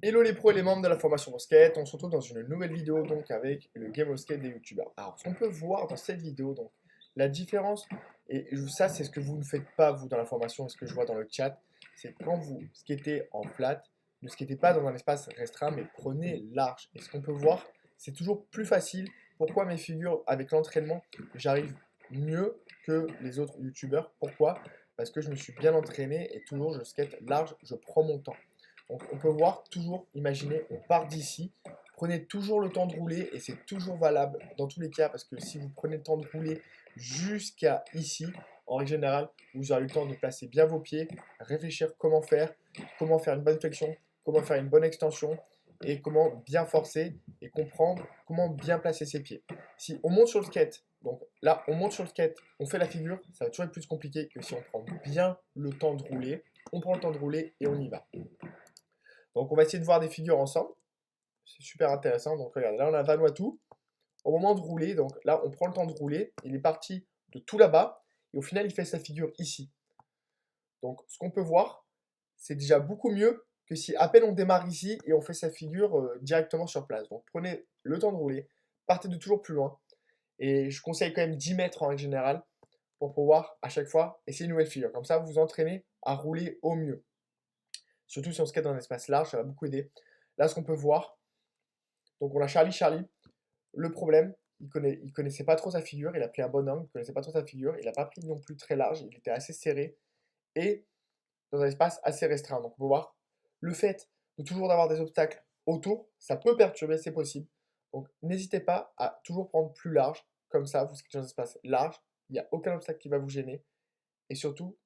Hello les pros et les membres de la formation au skate, on se retrouve dans une nouvelle vidéo donc avec le game of skate des youtubeurs. Alors ce qu'on peut voir dans cette vidéo, donc la différence, et ça c'est ce que vous ne faites pas vous dans la formation, et ce que je vois dans le chat, c'est quand vous skatez en flat, ne skatez pas dans un espace restreint mais prenez large. Et ce qu'on peut voir, c'est toujours plus facile. Pourquoi mes figures avec l'entraînement, j'arrive mieux que les autres youtubeurs? Pourquoi? Parce que je me suis bien entraîné et toujours je skate large, je prends mon temps. Donc on peut voir, toujours, imaginez, on part d'ici, prenez toujours le temps de rouler et c'est toujours valable dans tous les cas parce que si vous prenez le temps de rouler jusqu'à ici, en règle générale, vous aurez le temps de placer bien vos pieds, réfléchir comment faire une bonne flexion, comment faire une bonne extension et comment bien forcer et comprendre comment bien placer ses pieds. Si on monte sur le skate, donc là on monte sur le skate, on fait la figure, ça va toujours être plus compliqué que si on prend bien le temps de rouler. On prend le temps de rouler et on y va. Donc on va essayer de voir des figures ensemble. C'est super intéressant. Donc regardez, là on a Vanuatu. Au moment de rouler, donc là on prend le temps de rouler. Il est parti de tout là-bas. Et au final il fait sa figure ici. Donc ce qu'on peut voir, c'est déjà beaucoup mieux que si à peine on démarre ici et on fait sa figure directement sur place. Donc prenez le temps de rouler. Partez de toujours plus loin. Et je conseille quand même 10 mètres en règle générale pour pouvoir à chaque fois essayer une nouvelle figure. Comme ça vous vous entraînez à rouler au mieux. Surtout si on skate dans un espace large, ça va beaucoup aider. Là ce qu'on peut voir, donc on a Charlie. Le problème, il connaissait pas trop sa figure, il a pris un bon angle, il connaissait pas trop sa figure, il n'a pas pris non plus très large, il était assez serré et dans un espace assez restreint. Donc on peut voir le fait de toujours d'avoir des obstacles autour, ça peut perturber, c'est possible. Donc n'hésitez pas à toujours prendre plus large, comme ça vous skatez dans un espace large, il n'y a aucun obstacle qui va vous gêner et surtout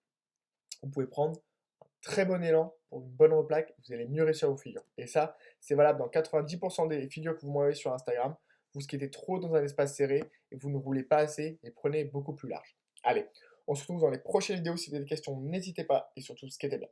vous pouvez prendre un très bon élan pour une bonne replaque, vous allez mieux réussir vos figures. Et ça, c'est valable dans 90% des figures que vous m'envoyez sur Instagram. Vous skatez trop dans un espace serré et vous ne roulez pas assez et prenez beaucoup plus large. Allez, on se retrouve dans les prochaines vidéos. Si vous avez des questions, n'hésitez pas et surtout skatez bien.